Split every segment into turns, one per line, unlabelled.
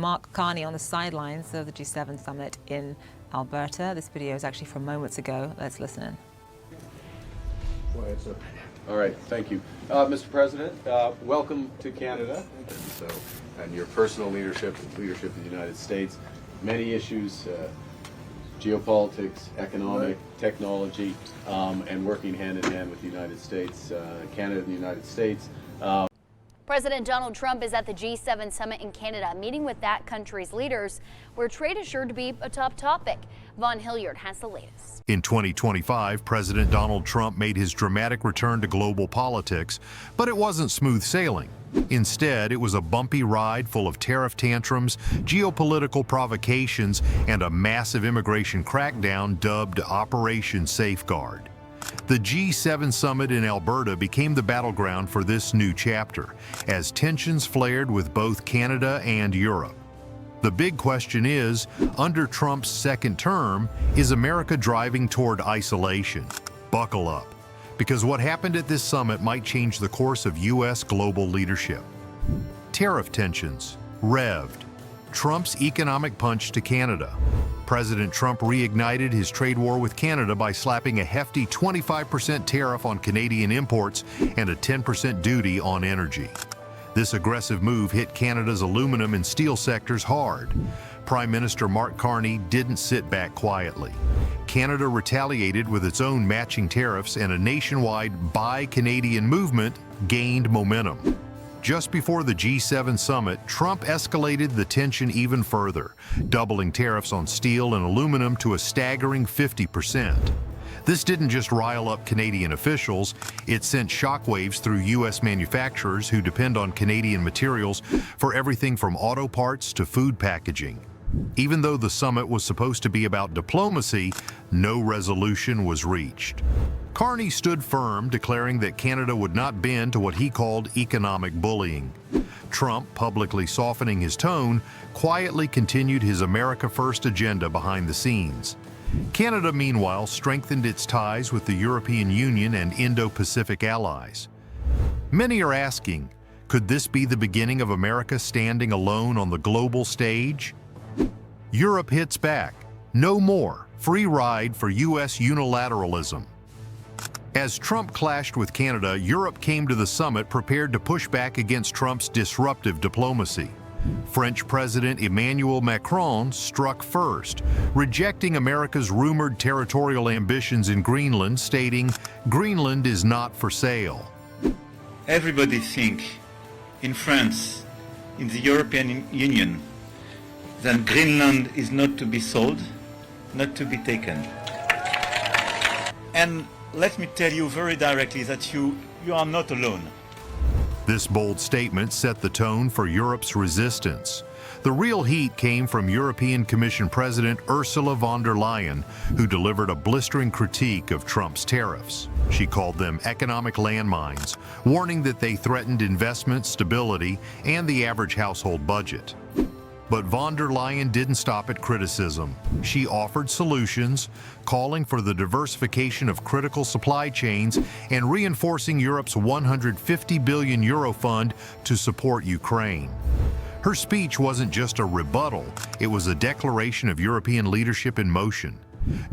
Mark Carney on the sidelines of the G7 summit in Alberta. This video is actually from moments ago. Let's listen in.
Go ahead, sir.
All right, thank you. Mr. President, welcome to Canada. And your personal leadership of the United States. Many issues, geopolitics, economic, technology, and working hand in hand with the United States, Canada and the United States.
President Donald Trump is at the G7 summit in Canada, meeting with that country's leaders, where trade is sure to be a top topic. Vaughn Hilliard has the latest.
In 2025, President Donald Trump made his dramatic return to global politics, but it wasn't smooth sailing. Instead, it was a bumpy ride full of tariff tantrums, geopolitical provocations, and a massive immigration crackdown dubbed Operation Safeguard. The G7 summit in Alberta became the battleground for this new chapter, as tensions flared with both Canada and Europe. The big question is, under Trump's second term, is America driving toward isolation? Buckle up, because what happened at this summit might change the course of U.S. global leadership. Tariff tensions, revved. Trump's economic punch to Canada. President Trump reignited his trade war with Canada by slapping a hefty 25% tariff on Canadian imports and a 10% duty on energy. This aggressive move hit Canada's aluminum and steel sectors hard. Prime Minister Mark Carney didn't sit back quietly. Canada retaliated with its own matching tariffs, and a nationwide Buy Canadian movement gained momentum. Just before the G7 summit, Trump escalated the tension even further, doubling tariffs on steel and aluminum to a staggering 50%. This didn't just rile up Canadian officials, it sent shockwaves through U.S. manufacturers who depend on Canadian materials for everything from auto parts to food packaging. Even though the summit was supposed to be about diplomacy, no resolution was reached. Carney stood firm, declaring that Canada would not bend to what he called economic bullying. Trump, publicly softening his tone, quietly continued his America First agenda behind the scenes. Canada, meanwhile, strengthened its ties with the European Union and Indo-Pacific allies. Many are asking, could this be the beginning of America standing alone on the global stage? Europe hits back. No more free ride for U.S. unilateralism. As Trump clashed with Canada, Europe came to the summit prepared to push back against Trump's disruptive diplomacy. French President Emmanuel Macron struck first, rejecting America's rumored territorial ambitions in Greenland, stating, "Greenland is not for sale."
Everybody thinks in France, in the European Union, that Greenland is not to be sold, not to be taken. And let me tell you very directly that you are not alone.
This bold statement set the tone for Europe's resistance. The real heat came from European Commission President Ursula von der Leyen, who delivered a blistering critique of Trump's tariffs. She called them economic landmines, warning that they threatened investment, stability, and the average household budget. But von der Leyen didn't stop at criticism. She offered solutions, calling for the diversification of critical supply chains and reinforcing Europe's €150 billion fund to support Ukraine. Her speech wasn't just a rebuttal, it was a declaration of European leadership in motion.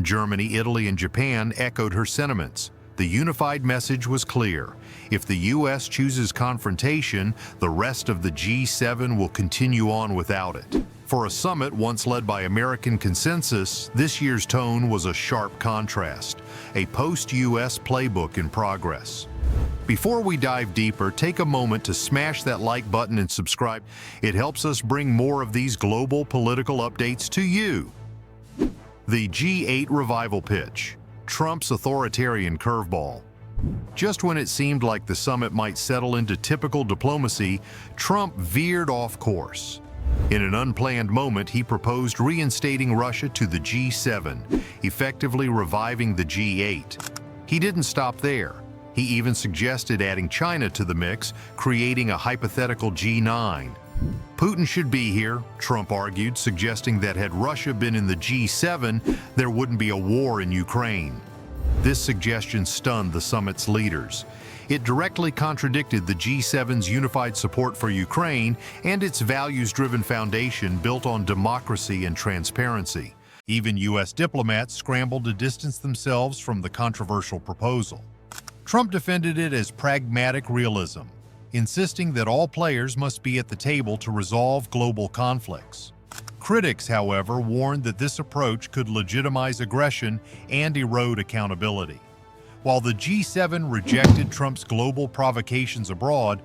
Germany, Italy, and Japan echoed her sentiments. The unified message was clear. If the U.S. chooses confrontation, the rest of the G7 will continue on without it. For a summit once led by American consensus, this year's tone was a sharp contrast, a post-U.S. playbook in progress. Before we dive deeper, take a moment to smash that like button and subscribe. It helps us bring more of these global political updates to you. The G8 revival pitch. Trump's authoritarian curveball. Just when it seemed like the summit might settle into typical diplomacy, Trump veered off course. In an unplanned moment, he proposed reinstating Russia to the G7, effectively reviving the G8. He didn't stop there. He even suggested adding China to the mix, creating a hypothetical G9. Putin should be here, Trump argued, suggesting that had Russia been in the G7, there wouldn't be a war in Ukraine. This suggestion stunned the summit's leaders. It directly contradicted the G7's unified support for Ukraine and its values-driven foundation built on democracy and transparency. Even U.S. diplomats scrambled to distance themselves from the controversial proposal. Trump defended it as pragmatic realism, insisting that all players must be at the table to resolve global conflicts. Critics, however, warned that this approach could legitimize aggression and erode accountability. While the G7 rejected Trump's global provocations abroad,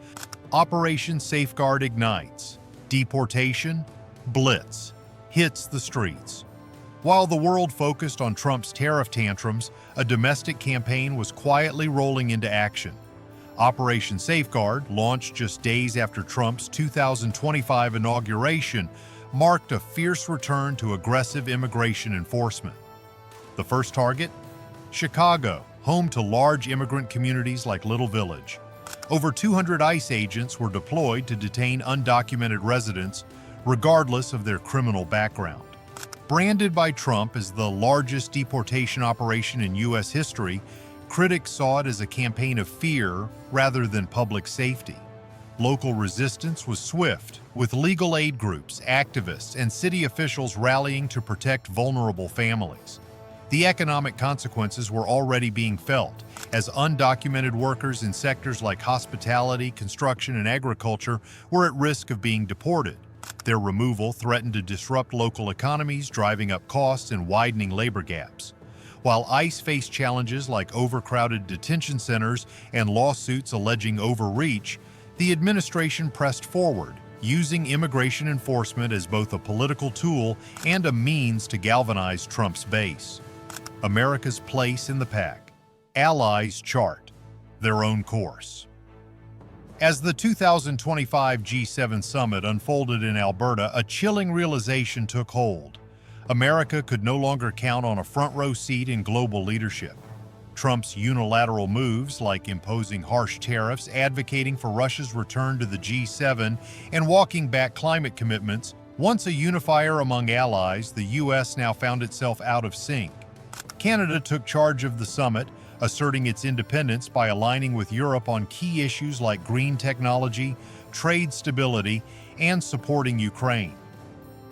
Operation Safeguard ignites. Deportation, blitz, hits the streets. While the world focused on Trump's tariff tantrums, a domestic campaign was quietly rolling into action. Operation Safeguard, launched just days after Trump's 2025 inauguration, marked a fierce return to aggressive immigration enforcement. The first target? Chicago, home to large immigrant communities like Little Village. Over 200 ICE agents were deployed to detain undocumented residents, regardless of their criminal background. Branded by Trump as the largest deportation operation in U.S. history, critics saw it as a campaign of fear rather than public safety. Local resistance was swift, with legal aid groups, activists, and city officials rallying to protect vulnerable families. The economic consequences were already being felt, as undocumented workers in sectors like hospitality, construction, and agriculture were at risk of being deported. Their removal threatened to disrupt local economies, driving up costs and widening labor gaps. While ICE faced challenges like overcrowded detention centers and lawsuits alleging overreach, the administration pressed forward, using immigration enforcement as both a political tool and a means to galvanize Trump's base. America's place in the pack. Allies chart their own course. As the 2025 G7 summit unfolded in Alberta, a chilling realization took hold. America could no longer count on a front-row seat in global leadership. Trump's unilateral moves, like imposing harsh tariffs, advocating for Russia's return to the G7, and walking back climate commitments, once a unifier among allies, the U.S. now found itself out of sync. Canada took charge of the summit, asserting its independence by aligning with Europe on key issues like green technology, trade stability, and supporting Ukraine.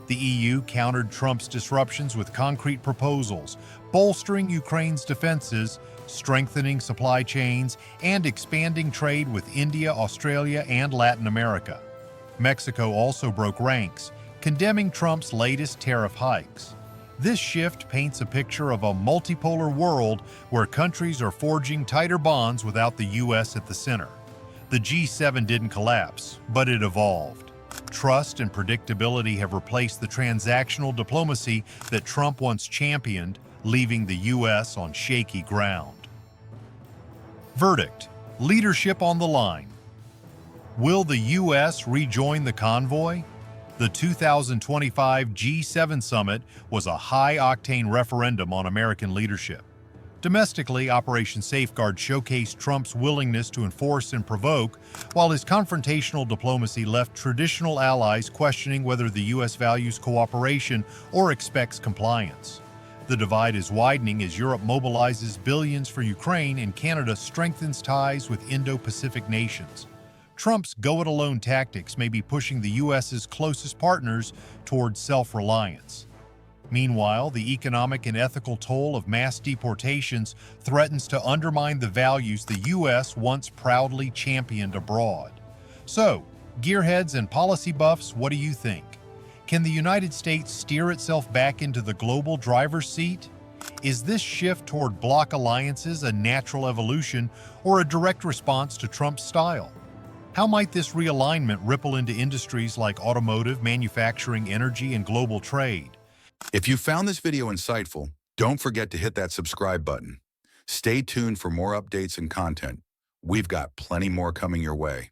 The EU countered Trump's disruptions with concrete proposals, bolstering Ukraine's defenses, strengthening supply chains, and expanding trade with India, Australia, and Latin America. Mexico also broke ranks, condemning Trump's latest tariff hikes. This shift paints a picture of a multipolar world where countries are forging tighter bonds without the U.S. at the center. The G7 didn't collapse, but it evolved. Trust and predictability have replaced the transactional diplomacy that Trump once championed, leaving the U.S. on shaky ground. Verdict: leadership on the line. Will the U.S. rejoin the convoy? The 2025 G7 summit was a high-octane referendum on American leadership. Domestically, Operation Safeguard showcased Trump's willingness to enforce and provoke, while his confrontational diplomacy left traditional allies questioning whether the U.S. values cooperation or expects compliance. The divide is widening as Europe mobilizes billions for Ukraine and Canada strengthens ties with Indo-Pacific nations. Trump's go-it-alone tactics may be pushing the U.S.'s closest partners towards self-reliance. Meanwhile, the economic and ethical toll of mass deportations threatens to undermine the values the U.S. once proudly championed abroad. So, gearheads and policy buffs, what do you think? Can the United States steer itself back into the global driver's seat? Is this shift toward bloc alliances a natural evolution or a direct response to Trump's style? How might this realignment ripple into industries like automotive, manufacturing, energy, and global trade?
If you found this video insightful, don't forget to hit that subscribe button. Stay tuned for more updates and content. We've got plenty more coming your way.